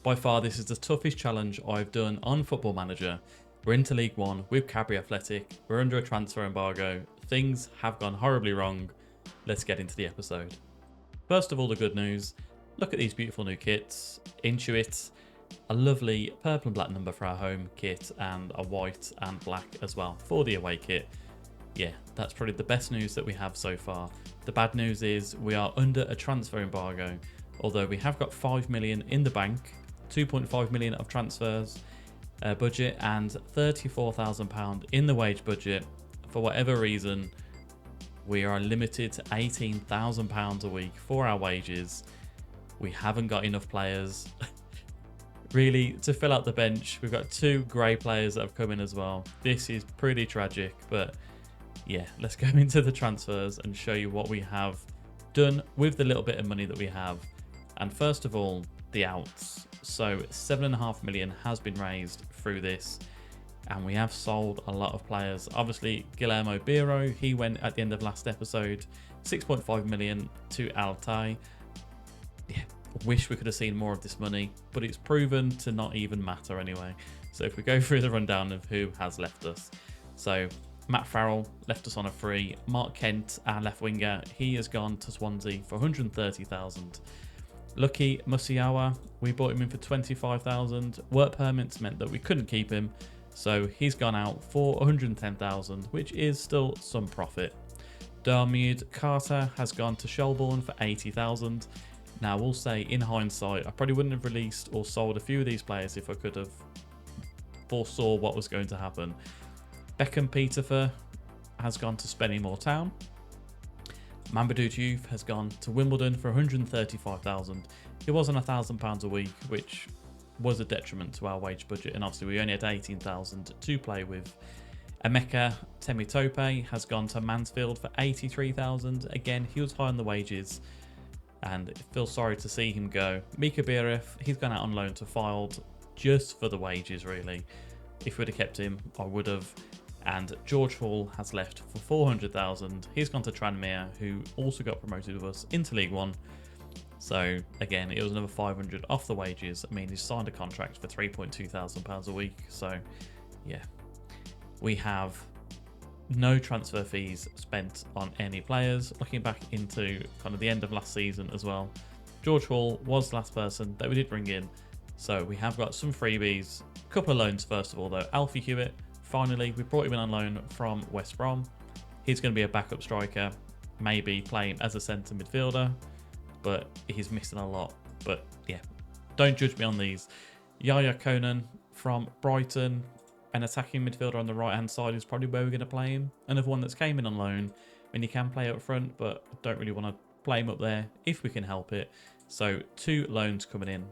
By far, this is the toughest challenge I've done on Football Manager. We're into League One with Cadbury Athletic. We're under a transfer embargo. Things have gone horribly wrong. Let's get into the episode. First of all, the good news. Look at these beautiful new kits. Intuit, a lovely purple and black number for our home kit, and a white and black as well for the away kit. Yeah, that's probably the best news that we have so far. The bad news is we are under a transfer embargo, although we have got 5 million in the bank, 2.5 million of transfers budget, and £34,000 in the wage budget. For whatever reason, we are limited to £18,000 a week for our wages. We haven't got enough players really to fill out the bench. We've got 2 grey players that have come in as well. This is pretty tragic, but yeah, let's go into the transfers and show you what we have done with the little bit of money that we have. And first of all, the outs. So 7.5 million has been raised through this, and we have sold a lot of players. Obviously, Guillermo Biro, he went at the end of last episode, 6.5 million to Altai. Yeah, wish we could have seen more of this money, but it's proven to not even matter anyway. So if we go through the rundown of who has left us. So Matt Farrell left us on a free. Mark Kent, our left winger, he has gone to Swansea for 130,000. Lucky Musiawa, we bought him in for 25,000. Work permits meant that we couldn't keep him, so he's gone out for 110,000, which is still some profit. Darmud Carter has gone to Shelbourne for 80,000. Now, we'll say in hindsight, I probably wouldn't have released or sold a few of these players if I could have foresaw what was going to happen. Beckham Peterfer has gone to Spennymoor Town. Mamadou Diouf has gone to Wimbledon for 135,000. He was on £1,000 a week, which was a detriment to our wage budget, and obviously we only had 18,000 to play with. Emeka Temitope has gone to Mansfield for 83,000. Again, he was high on the wages, and I feel sorry to see him go. Mika Birif, he's gone out on loan to Fylde just for the wages, really. If we'd have kept him, I would have. And George Hall has left for 400,000. He's gone to Tranmere, who also got promoted with us into League One. So again, it was another 500 off the wages. I mean, he's signed a contract for £3,200 a week. So yeah, we have no transfer fees spent on any players. Looking back into kind of the end of last season as well, George Hall was the last person that we did bring in. So we have got some freebies. A couple of loans first of all though. Alfie Hewitt, finally, we brought him in on loan from West Brom. He's going to be a backup striker, maybe playing as a centre midfielder, but he's missing a lot. But yeah, don't judge me on these. Yaya Conan from Brighton, an attacking midfielder on the right-hand side is probably where we're going to play him. Another one that's came in on loan, and he can play up front, but I don't really want to play him up there if we can help it. So 2 loans coming in.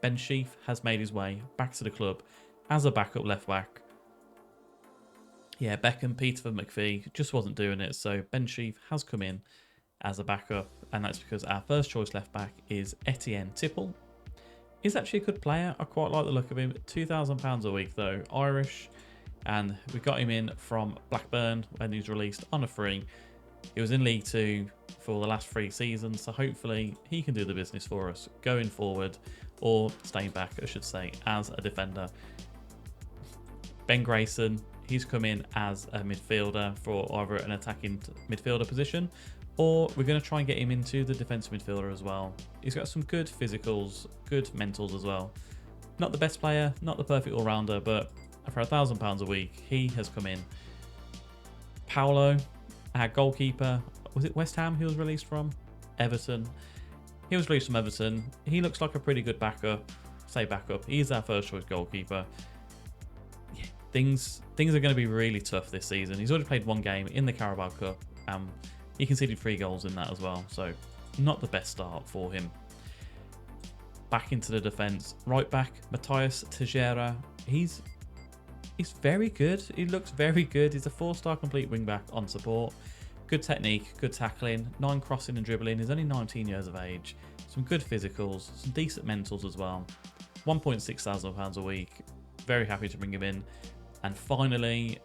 Ben Sheaf has made his way back to the club as a backup left-back. Yeah, Beckham, Peterford, McPhee just wasn't doing it, so Ben Sheaf has come in as a backup, and that's because our first choice left back is Etienne Tipple. He's actually a good player. I quite like the look of him. £2,000 a week though, Irish, and we got him in from Blackburn when he was released on a free. He was in League 2 for the last 3 seasons, so hopefully he can do the business for us going forward, or staying back, I should say, as a defender. Ben Grayson, he's come in as a midfielder for either an attacking midfielder position, or we're going to try and get him into the defensive midfielder as well. He's got some good physicals, good mentals as well. Not the best player, not the perfect all-rounder, but for £1,000 a week, he has come in. Paolo, our goalkeeper, was it West Ham he was released from? Everton. He was released from Everton. He looks like a pretty good backup. Say backup. He's our first choice goalkeeper. Yeah, things are going to be really tough this season. He's already played 1 game in the Carabao Cup. He conceded 3 goals in that as well. So not the best start for him. Back into the defence. Right back, Matthias Teixeira. He's very good. He looks very good. He's a 4-star complete wing back on support. Good technique, good tackling, 9 crossing and dribbling. He's only 19 years of age. Some good physicals, some decent mentals as well. £1,600 a week. Very happy to bring him in. And finally,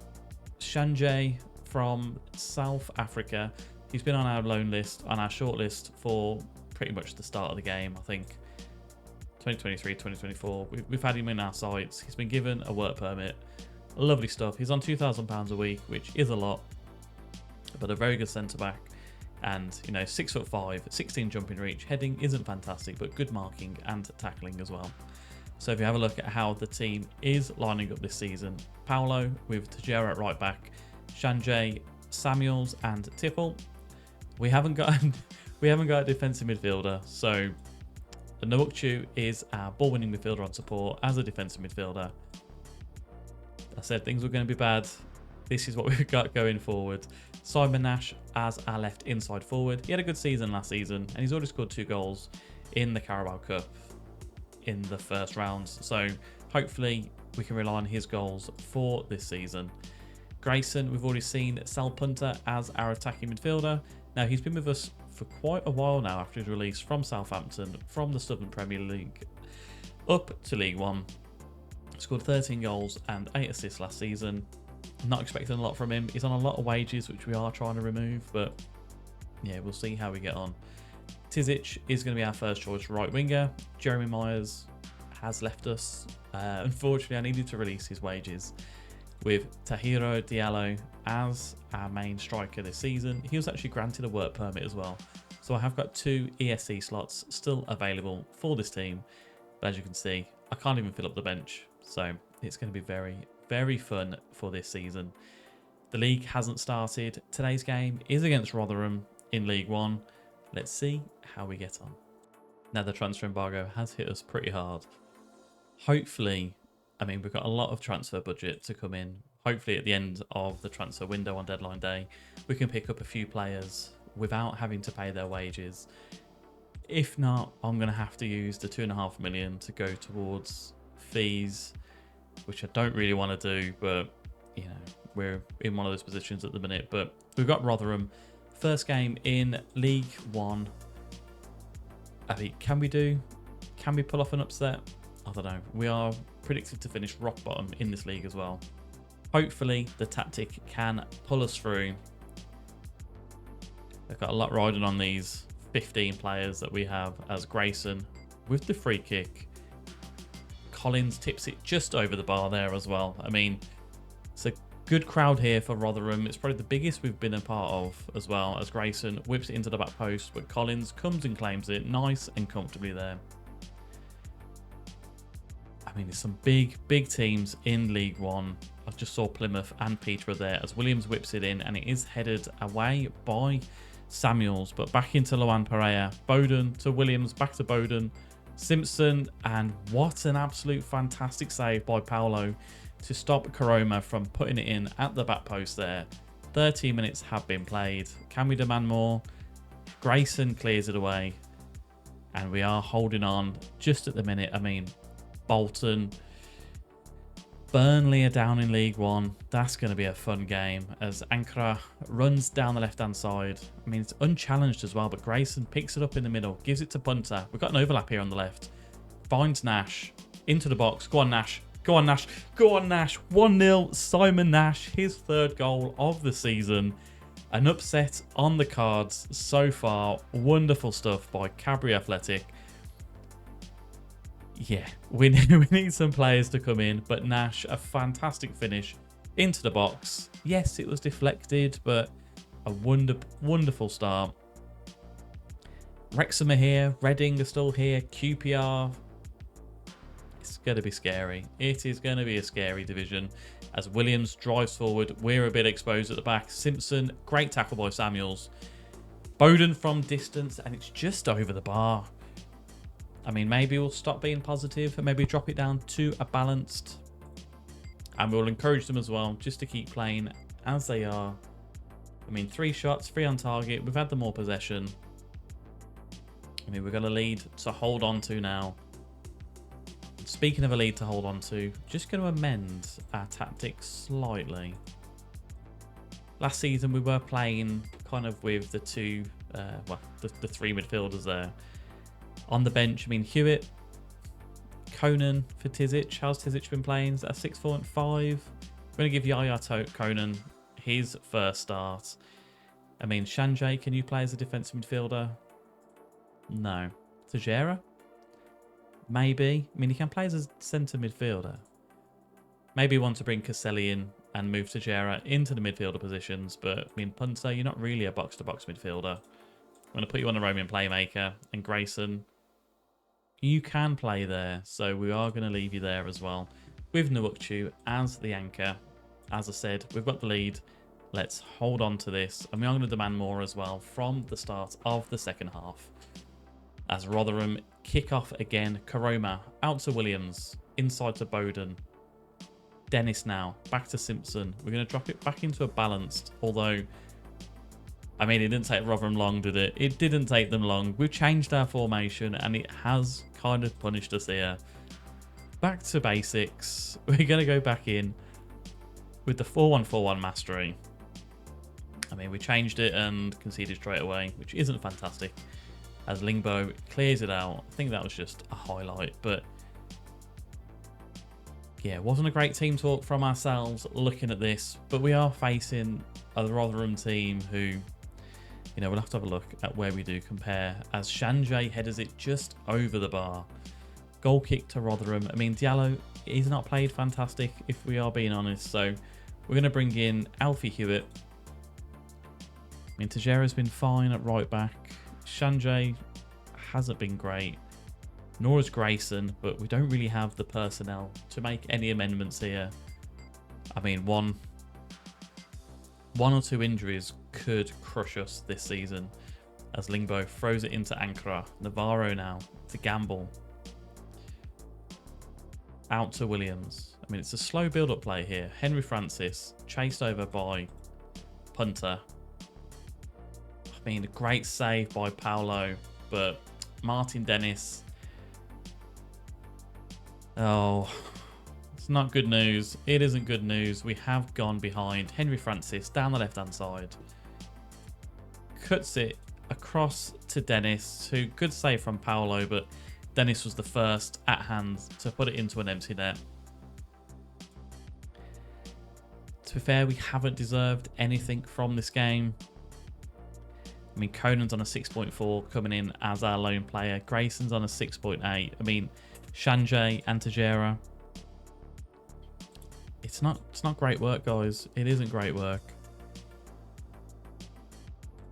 Sanjay from South Africa. He's been on our loan list, on our short list for pretty much the start of the game, I think. 2023, 2024. We've had him in our sights. He's been given a work permit. Lovely stuff. He's on £2,000 a week, which is a lot, but a very good centre back. And, you know, 6'5", 16 jumping reach. Heading isn't fantastic, but good marking and tackling as well. So if you have a look at how the team is lining up this season, Paulo with Tejera at right back, Sanjay, Samuels and Tipple. We haven't got a defensive midfielder, so Nwukchu is our ball winning midfielder on support as a defensive midfielder. I said things were going to be bad. This is what we've got going forward. Simon Nash as our left inside forward. He had a good season last season, and he's already scored 2 goals in the Carabao Cup in the first rounds. So hopefully we can rely on his goals for this season. Grayson, we've already seen Sal Punter as our attacking midfielder. Now, he's been with us for quite a while now after his release from Southampton, from the Southern Premier League up to League One. Scored 13 goals and 8 assists last season. Not expecting a lot from him. He's on a lot of wages, which we are trying to remove, but yeah, we'll see how we get on. Tizic is going to be our first choice right winger. Jeremy Myers has left us. Unfortunately, I needed to release his wages with Tahiro Diallo as our main striker this season. He was actually granted a work permit as well. So I have got 2 ESC slots still available for this team. But as you can see, I can't even fill up the bench. So it's going to be very, very fun for this season. The league hasn't started. Today's game is against Rotherham in League One. Let's see how we get on. Now, the transfer embargo has hit us pretty hard. Hopefully, I mean, we've got a lot of transfer budget to come in. Hopefully at the end of the transfer window on deadline day, we can pick up a few players without having to pay their wages. If not, I'm going to have to use the 2.5 million to go towards fees, which I don't really want to do, but you know, we're in one of those positions at the minute. But we've got Rotherham, first game in League One. I mean, can we pull off an upset? I don't know. We are predicted to finish rock bottom in this league as well. Hopefully the tactic can pull us through. They've got a lot riding on these 15 players that we have, as Grayson with the free kick. Collins tips it just over the bar there as well. I mean, it's a good crowd here for Rotherham. It's probably the biggest we've been a part of as well, as Grayson whips it into the back post, but Collins comes and claims it nice and comfortably there. I mean, there's some big teams in League One. I just saw Plymouth and Peterborough there as Williams whips it in, and it is headed away by Samuels, but back into Luan Pereira. Bowden to Williams, back to Bowden. Simpson, and what an absolute fantastic save by Paulo to stop Karoma from putting it in at the back post there. 13 minutes have been played. Can we demand more? Grayson clears it away, and we are holding on just at the minute. I mean, Bolton, Burnley are down in League One. That's going to be a fun game as Ankara runs down the left-hand side. I mean, it's unchallenged as well, but Grayson picks it up in the middle, gives it to Punter. We've got an overlap here on the left. Finds Nash into the box. Go on, Nash. Go on, Nash. Go on, Nash. 1-0. Simon Nash, his 3rd goal of the season. An upset on the cards so far. Wonderful stuff by Cadbury Athletic. Yeah, we need some players to come in, but Nash, a fantastic finish into the box. Yes, it was deflected, but a wonderful start. Wrexham are here, Reading are still here, QPR. It's going to be scary. It is going to be a scary division as Williams drives forward. We're a bit exposed at the back. Simpson, great tackle by Samuels. Bowden from distance, and it's just over the bar. I mean, maybe we'll stop being positive and maybe drop it down to a balanced. And we'll encourage them as well just to keep playing as they are. I mean, 3 shots, 3 on target. We've had the more possession. I mean, we've got a lead to hold on to now. Speaking of a lead to hold on to, just going to amend our tactics slightly. Last season, we were playing kind of with the 2, the 3 midfielders there. On the bench, I mean, Hewitt, Conan for Tizic. How's Tizic been playing? Is that a 6, 4, and 5? I'm going to give Yaya Conan his first start. I mean, Sanjay, can you play as a defensive midfielder? No. Tejera? Maybe. I mean, he can play as a centre midfielder. Maybe want to bring Caselli in and move Tejera into the midfielder positions. But, I mean, Punter, you're not really a box-to-box midfielder. I'm going to put you on a roaming playmaker. And Grayson, you can play there. So we are going to leave you there as well. With Nwukchu as the anchor. As I said, we've got the lead. Let's hold on to this. And we are going to demand more as well from the start of the second half. As Rotherham kick off again. Karoma out to Williams. Inside to Bowden. Dennis now. Back to Simpson. We're going to drop it back into a balanced. Although, I mean, it didn't take Rotherham long, did it? It didn't take them long. We've changed our formation and it has kind of punished us here. Back to basics. We're going to go back in with the 4-1-4-1 mastery. I mean, we changed it and conceded straight away, which isn't fantastic. As Lingbo clears it out. I think that was just a highlight. But yeah, it wasn't a great team talk from ourselves looking at this. But we are facing a Rotherham team who, you know, we'll have to have a look at where we do compare. As Sanjay headers it just over the bar. Goal kick to Rotherham. I mean, Diallo, he's not played fantastic, if we are being honest. So we're going to bring in Alfie Hewitt. I mean, Tejera's been fine at right back. Sanjay hasn't been great. Nor has Grayson, but we don't really have the personnel to make any amendments here. I mean, one or two injuries could crush us this season. As Lingbo throws it into Ankara. Navarro now to Gamble. Out to Williams. I mean, it's a slow build-up play here. Henry Francis chased over by Punter. I mean, a great save by Paolo, but Martin Dennis. Oh, it's not good news. It isn't good news. We have gone behind. Henry Francis down the left-hand side. Cuts it across to Dennis, who good save from Paolo, but Dennis was the first at hand to put it into an empty net. To be fair, we haven't deserved anything from this game. I mean, Conan's on a 6.4 coming in as our lone player. Grayson's on a 6.8. I mean, Sanjay and Tejera. It's not great work, guys. It isn't great work.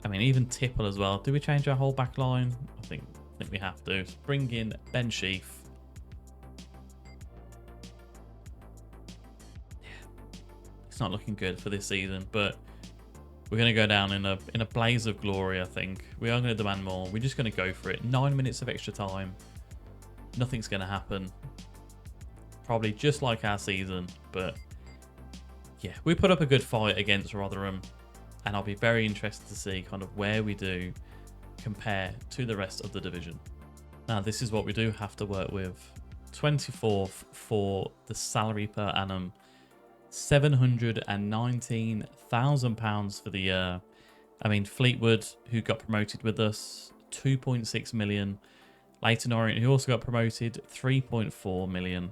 I mean, even Tipple as well. Do we change our whole back line? I think we have to. Let's bring in Ben Sheaf. Yeah. It's not looking good for this season, but we're going to go down in a blaze of glory, I think. We are going to demand more. We're just going to go for it. 9 minutes of extra time. Nothing's going to happen. Probably just like our season, but yeah, we put up a good fight against Rotherham, and I'll be very interested to see kind of where we do compare to the rest of the division. Now, this is what we do have to work with. 24th for the salary per annum. £719,000 for the year. I mean, Fleetwood, who got promoted with us, 2.6 million. Leyton Orient, who also got promoted, 3.4 million.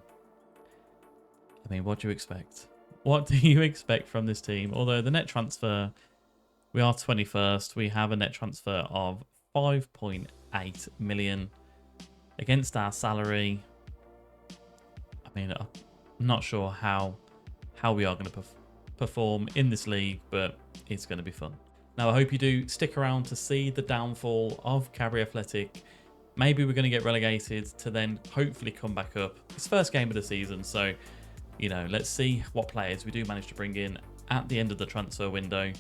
I mean, what do you expect? What do you expect from this team? Although the net transfer, we are 21st. We have a net transfer of 5.8 million against our salary. I mean, I'm not sure how we are going to perform in this league, but it's going to be fun. Now, I hope you do stick around to see the downfall of Cadbury Athletic. Maybe we're going to get relegated to then hopefully come back up. It's first game of the season, so, you know, let's see what players we do manage to bring in at the end of the transfer window.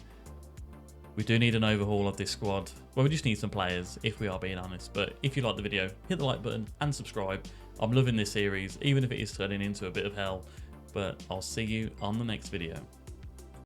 We do need an overhaul of this squad. Well, we just need some players, if we are being honest. But if you like the video, hit the like button and subscribe. I'm loving this series, even if it is turning into a bit of hell. But I'll see you on the next video.